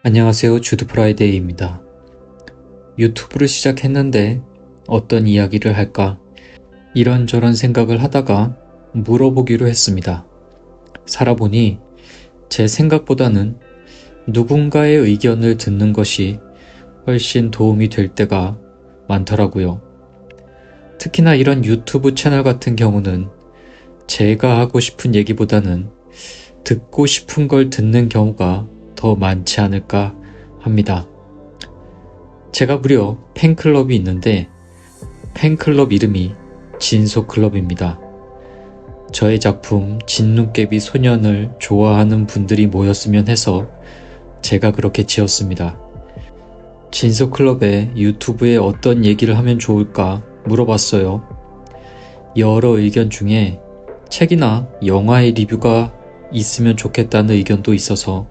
안녕하세요. 주드프라이데이입니다. 유튜브를 시작했는데 어떤 이야기를 할까 이런저런 생각을 하다가 물어보기로 했습니다. 살아보니 제 생각보다는 누군가의 의견을 듣는 것이 훨씬 도움이 될 때가 많더라고요. 특히나 이런 유튜브 채널 같은 경우는 제가 하고 싶은 얘기보다는 듣고 싶은 걸 듣는 경우가 더 많지 않을까 합니다. 제가 무려 팬클럽이 있는데 팬클럽 이름이 진소클럽입니다. 저의 작품 진눈깨비 소년을 좋아하는 분들이 모였으면 해서 제가 그렇게 지었습니다. 진소클럽에 유튜브에 어떤 얘기를 하면 좋을까 물어봤어요. 여러 의견 중에 책이나 영화의 리뷰가 있으면 좋겠다는 의견도 있어서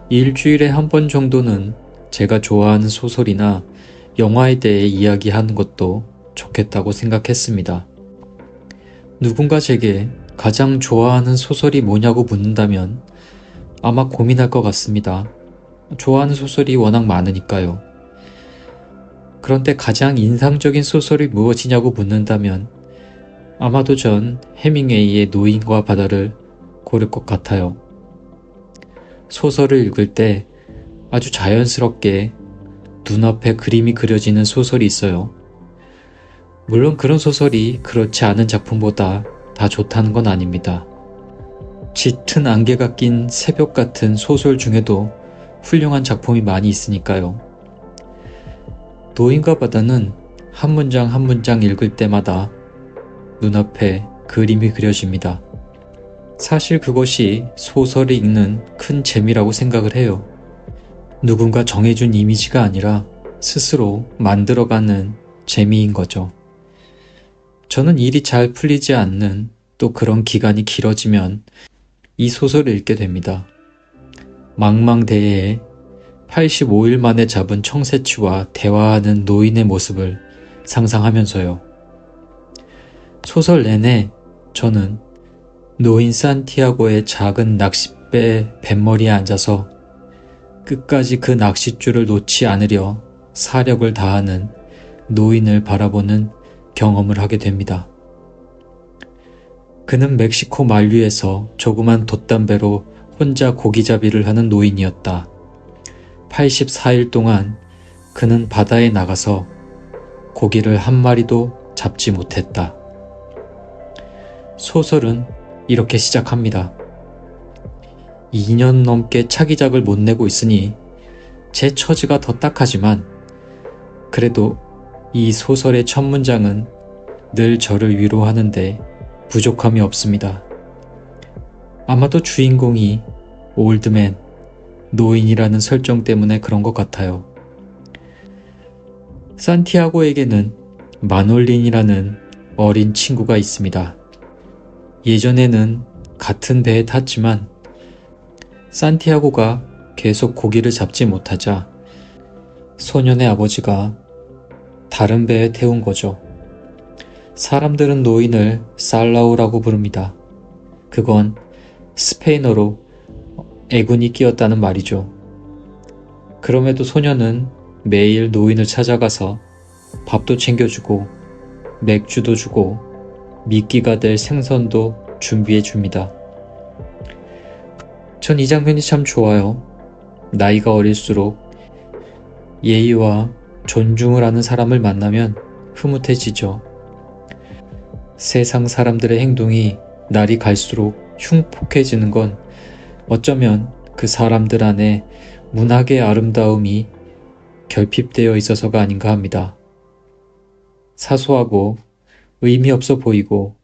일주일에 한 번 정도는 제가 좋아하는 소설이나 영화에 대해 이야기하는 것도 좋겠다고 생각했습니다. 누군가 제게 가장 좋아하는 소설이 뭐냐고 묻는다면 아마 고민할 것 같습니다. 좋아하는 소설이 워낙 많으니까요. 그런데 가장 인상적인 소설이 무엇이냐고 묻는다면 아마도 전 해밍웨이의 노인과 바다를 고를 것 같아요. 소설을 읽을 때 아주 자연스럽게 눈앞에 그림이 그려지는 소설이 있어요. 물론 그런 소설이 그렇지 않은 작품보다 다 좋다는 건 아닙니다. 짙은 안개가 낀 새벽 같은 소설 중에도 훌륭한 작품이 많이 있으니까요. 노인과 바다는 한 문장 한 문장 읽을 때마다 눈앞에 그림이 그려집니다. 사실 그것이 소설을 읽는 큰 재미라고 생각을 해요. 누군가 정해준 이미지가 아니라 스스로 만들어가는 재미인 거죠. 저는 일이 잘 풀리지 않는 또 그런 기간이 길어지면 이 소설을 읽게 됩니다. 망망대해에 85일 만에 잡은 청새치와 대화하는 노인의 모습을 상상하면서요. 소설 내내 저는 노인 산티아고의 작은 낚싯배 뱃머리에 앉아서 끝까지 그 낚싯줄을 놓지 않으려 사력을 다하는 노인을 바라보는 경험을 하게 됩니다. 그는 멕시코 만류에서 조그만 돛담배로 혼자 고기잡이를 하는 노인이었다. 84일 동안 그는 바다에 나가서 고기를 한 마리도 잡지 못했다. 소설은 이렇게 시작합니다. 2년 넘게 차기작을 못 내고 있으니 제 처지가 더 딱하지만 그래도 이 소설의 첫 문장은 늘 저를 위로하는데 부족함이 없습니다. 아마도 주인공이 올드맨, 노인이라는 설정 때문에 그런 것 같아요. 산티아고에게는 마놀린이라는 어린 친구가 있습니다. 예전에는 같은 배에 탔지만 산티아고가 계속 고기를 잡지 못하자 소년의 아버지가 다른 배에 태운 거죠. 사람들은 노인을 살라우라고 부릅니다. 그건 스페인어로 애군이 끼었다는 말이죠. 그럼에도 소년은 매일 노인을 찾아가서 밥도 챙겨주고 맥주도 주고 미끼가 될 생선도 준비해 줍니다. 전 이 장면이 참 좋아요. 나이가 어릴수록 예의와 존중을 하는 사람을 만나면 흐뭇해지죠. 세상 사람들의 행동이 날이 갈수록 흉폭해지는 건 어쩌면 그 사람들 안에 문학의 아름다움이 결핍되어 있어서가 아닌가 합니다. 사소하고 의미 없어 보이고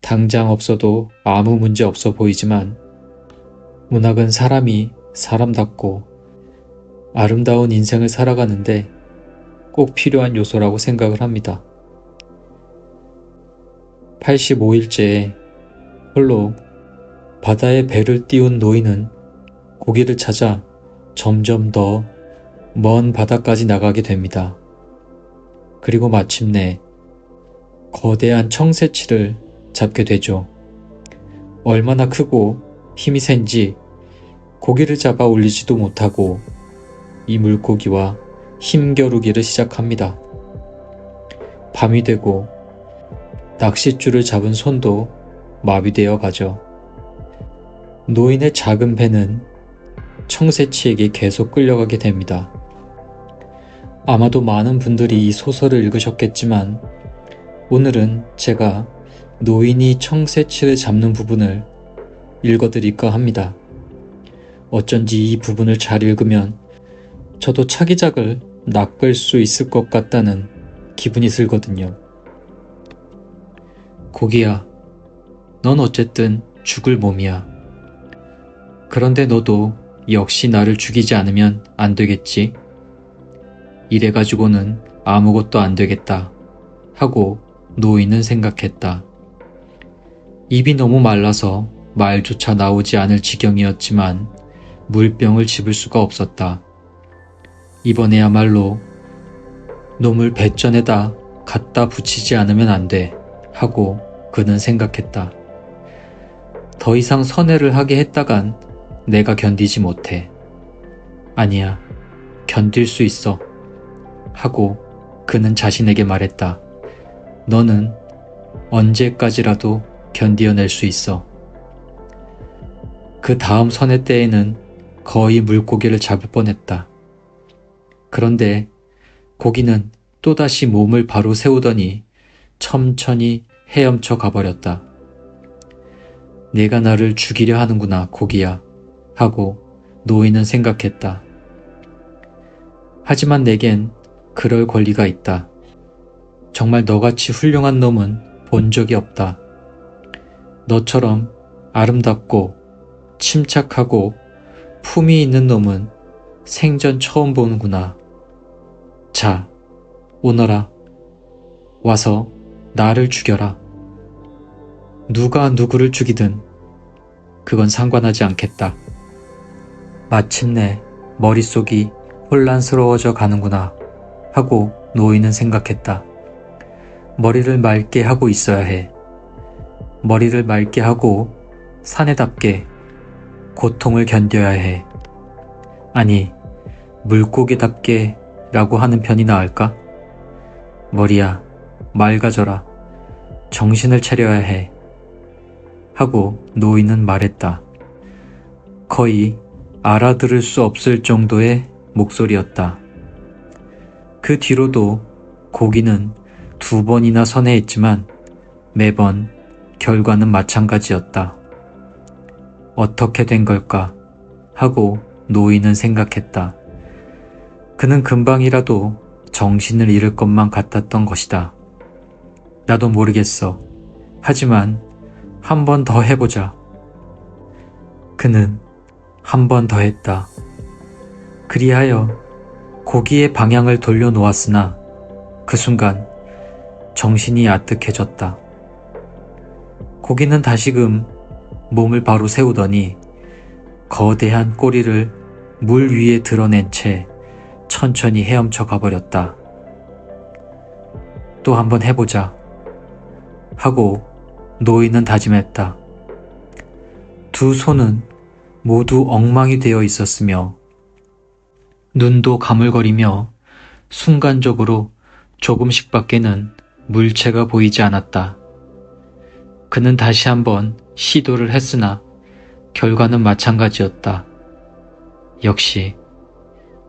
당장 없어도 아무 문제 없어 보이지만 문학은 사람이 사람답고 아름다운 인생을 살아가는데 꼭 필요한 요소라고 생각을 합니다. 85일째에 홀로 바다에 배를 띄운 노인은 고기를 찾아 점점 더 먼 바다까지 나가게 됩니다. 그리고 마침내 거대한 청새치를 잡게 되죠. 얼마나 크고 힘이 센지 고기를 잡아 올리지도 못하고 이 물고기와 힘겨루기를 시작합니다. 밤이 되고 낚싯줄을 잡은 손도 마비되어 가죠. 노인의 작은 배는 청새치에게 계속 끌려가게 됩니다. 아마도 많은 분들이 이 소설을 읽으셨겠지만 오늘은 제가 노인이 청새치를 잡는 부분을 읽어드릴까 합니다. 어쩐지 이 부분을 잘 읽으면 저도 차기작을 낚을 수 있을 것 같다는 기분이 들거든요. 고기야, 넌 어쨌든 죽을 몸이야. 그런데 너도 역시 나를 죽이지 않으면 안 되겠지? 이래가지고는 아무것도 안 되겠다 하고 노인은 생각했다. 입이 너무 말라서 말조차 나오지 않을 지경이었지만 물병을 집을 수가 없었다. 이번에야말로 놈을 배전에다 갖다 붙이지 않으면 안 돼 하고 그는 생각했다. 더 이상 선회를 하게 했다간 내가 견디지 못해. 아니야, 견딜 수 있어 하고 그는 자신에게 말했다. 너는 언제까지라도 견디어낼 수 있어. 그 다음 선회 때에는 거의 물고기를 잡을 뻔했다. 그런데 고기는 또다시 몸을 바로 세우더니 천천히 헤엄쳐 가버렸다. 내가 나를 죽이려 하는구나, 고기야 하고 노인은 생각했다. 하지만 내겐 그럴 권리가 있다. 정말 너같이 훌륭한 놈은 본 적이 없다. 너처럼 아름답고 침착하고 품이 있는 놈은 생전 처음 보는구나. 자, 오너라. 와서 나를 죽여라. 누가 누구를 죽이든 그건 상관하지 않겠다. 마침내 머릿속이 혼란스러워져 가는구나 하고 노인은 생각했다. 머리를 맑게 하고 있어야 해. 머리를 맑게 하고 사내답게 고통을 견뎌야 해. 아니, 물고기답게 라고 하는 편이 나을까? 머리야, 맑아져라. 정신을 차려야 해. 하고 노인은 말했다. 거의 알아들을 수 없을 정도의 목소리였다. 그 뒤로도 고기는 2번이나 선회했지만 매번 결과는 마찬가지였다. 어떻게 된 걸까? 하고 노인은 생각했다. 그는 금방이라도 정신을 잃을 것만 같았던 것이다. 나도 모르겠어. 하지만 한 번 더 해보자. 그는 한 번 더 했다. 그리하여 고기의 방향을 돌려놓았으나 그 순간 정신이 아득해졌다. 고기는 다시금 몸을 바로 세우더니 거대한 꼬리를 물 위에 드러낸 채 천천히 헤엄쳐 가버렸다. 또 한 번 해보자 하고 노인은 다짐했다. 두 손은 모두 엉망이 되어 있었으며 눈도 가물거리며 순간적으로 조금씩밖에는 물체가 보이지 않았다. 그는 다시 한번 시도를 했으나 결과는 마찬가지였다. 역시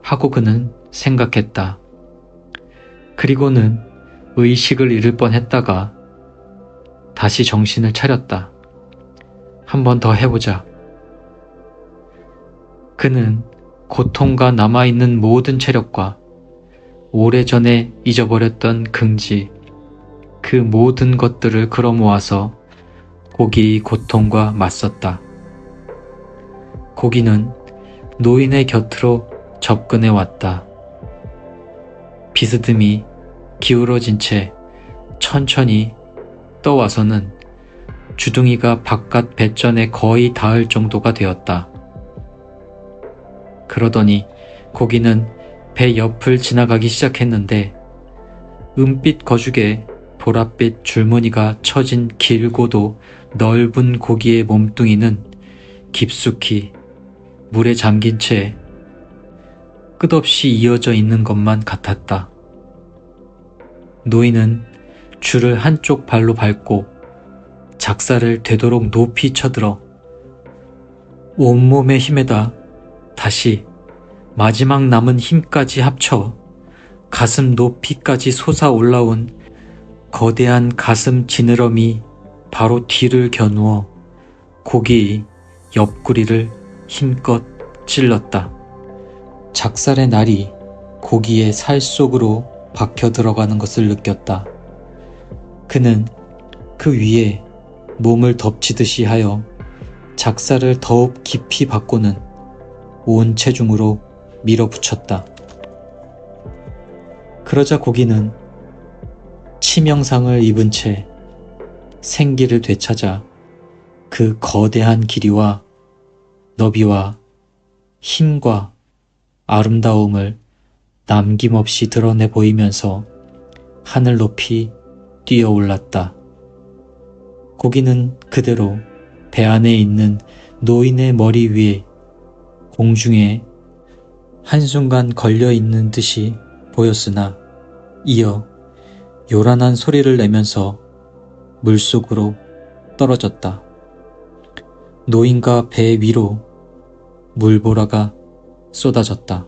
하고 그는 생각했다. 그리고는 의식을 잃을 뻔했다가 다시 정신을 차렸다. 한 번 더 해보자. 그는 고통과 남아있는 모든 체력과 오래전에 잊어버렸던 긍지, 그 모든 것들을 끌어모아서 고기의 고통과 맞섰다. 고기는 노인의 곁으로 접근해 왔다. 비스듬히 기울어진 채 천천히 떠와서는 주둥이가 바깥 배전에 거의 닿을 정도가 되었다. 그러더니 고기는 배 옆을 지나가기 시작했는데 은빛 거죽에 보랏빛 줄무늬가 쳐진 길고도 넓은 고기의 몸뚱이는 깊숙이 물에 잠긴 채 끝없이 이어져 있는 것만 같았다. 노인은 줄을 한쪽 발로 밟고 작사를 되도록 높이 쳐들어 온몸의 힘에다 다시 마지막 남은 힘까지 합쳐 가슴 높이까지 솟아올라온 거대한 가슴 지느러미 바로 뒤를 겨누어 고기 옆구리를 힘껏 찔렀다. 작살의 날이 고기의 살 속으로 박혀 들어가는 것을 느꼈다. 그는 그 위에 몸을 덮치듯이 하여 작살을 더욱 깊이 받고는 온 체중으로 밀어붙였다. 그러자 고기는 치명상을 입은 채 생기를 되찾아 그 거대한 길이와 너비와 힘과 아름다움을 남김없이 드러내 보이면서 하늘 높이 뛰어올랐다. 고기는 그대로 배 안에 있는 노인의 머리 위에 공중에 한순간 걸려있는 듯이 보였으나 이어 요란한 소리를 내면서 물속으로 떨어졌다. 노인과 배 위로 물보라가 쏟아졌다.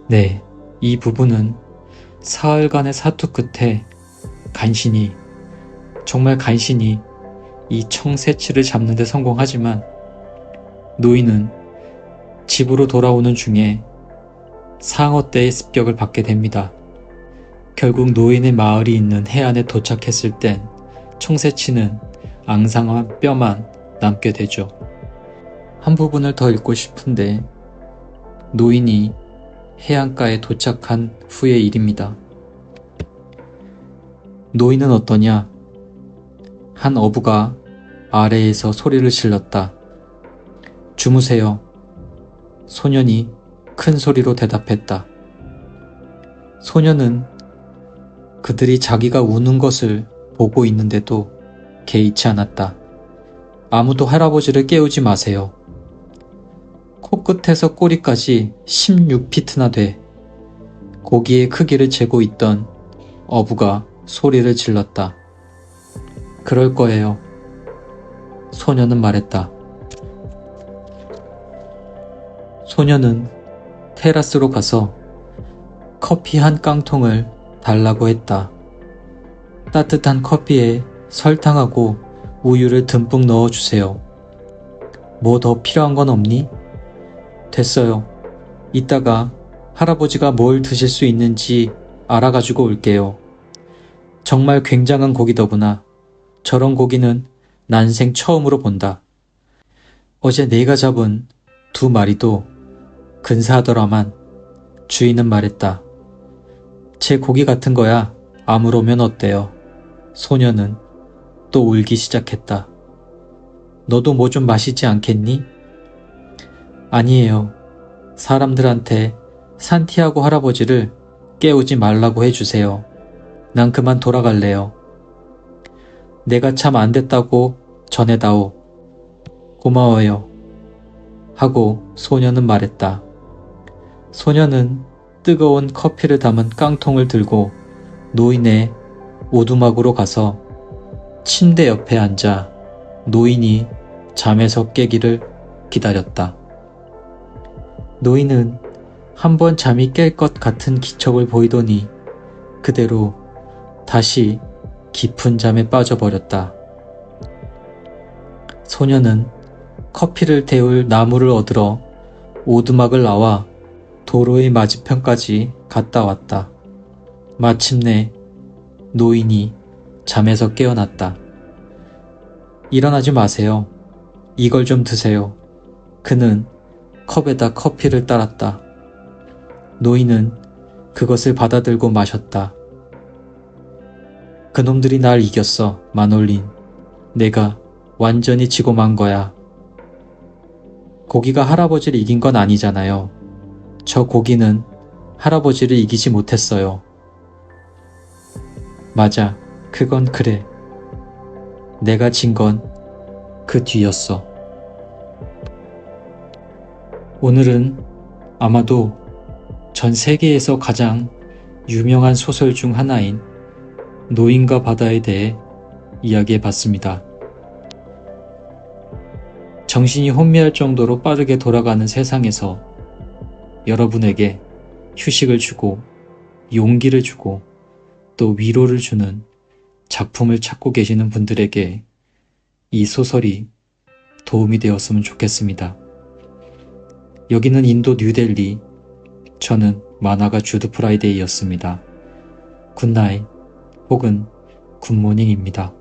네, 이 부분은 사흘간의 사투 끝에 간신히, 정말 간신히 이 청새치를 잡는 데 성공하지만 노인은 집으로 돌아오는 중에 상어떼의 습격을 받게 됩니다. 결국 노인의 마을이 있는 해안에 도착했을 땐 청새치는 앙상한 뼈만 남게 되죠. 한 부분을 더 읽고 싶은데 노인이 해안가에 도착한 후의 일입니다. 노인은 어떠냐? 한 어부가 아래에서 소리를 질렀다. 주무세요. 소년이 큰 소리로 대답했다. 소년은 그들이 자기가 우는 것을 보고 있는데도 개의치 않았다. 아무도 할아버지를 깨우지 마세요. 코끝에서 꼬리까지 16피트나 돼 고기의 크기를 재고 있던 어부가 소리를 질렀다. 그럴 거예요. 소년은 말했다. 소년은 테라스로 가서 커피 한 깡통을 달라고 했다. 따뜻한 커피에 설탕하고 우유를 듬뿍 넣어주세요. 뭐 더 필요한 건 없니? 됐어요. 이따가 할아버지가 뭘 드실 수 있는지 알아가지고 올게요. 정말 굉장한 고기더구나. 저런 고기는 난생 처음으로 본다. 어제 내가 잡은 2마리도 근사하더라만 주인은 말했다. 제 고기 같은 거야. 아무로면 어때요? 소년은 또 울기 시작했다. 너도 뭐 좀 마시지 않겠니? 아니에요. 사람들한테 산티아고 할아버지를 깨우지 말라고 해주세요. 난 그만 돌아갈래요. 내가 참 안 됐다고 전해다오. 고마워요. 하고 소년은 말했다. 소년은 뜨거운 커피를 담은 깡통을 들고 노인의 오두막으로 가서 침대 옆에 앉아 노인이 잠에서 깨기를 기다렸다. 노인은 한번 잠이 깰 것 같은 기척을 보이더니 그대로 다시 깊은 잠에 빠져버렸다. 소년은 커피를 데울 나무를 얻으러 오두막을 나와 도로의 맞은편까지 갔다 왔다. 마침내 노인이 잠에서 깨어났다. 일어나지 마세요. 이걸 좀 드세요. 그는 컵에다 커피를 따랐다. 노인은 그것을 받아들고 마셨다. 그놈들이 날 이겼어, 마놀린. 내가 완전히 지고 만 거야. 고기가 할아버지를 이긴 건 아니잖아요. 저 고기는 할아버지를 이기지 못했어요. 맞아, 그건 그래. 내가 진 건 그 뒤였어. 오늘은 아마도 전 세계에서 가장 유명한 소설 중 하나인 노인과 바다에 대해 이야기해 봤습니다. 정신이 혼미할 정도로 빠르게 돌아가는 세상에서 여러분에게 휴식을 주고 용기를 주고 또 위로를 주는 작품을 찾고 계시는 분들에게 이 소설이 도움이 되었으면 좋겠습니다. 여기는 인도 뉴델리, 저는 만화가 주드 프라이데이였습니다. 굿나잇 혹은 굿모닝입니다.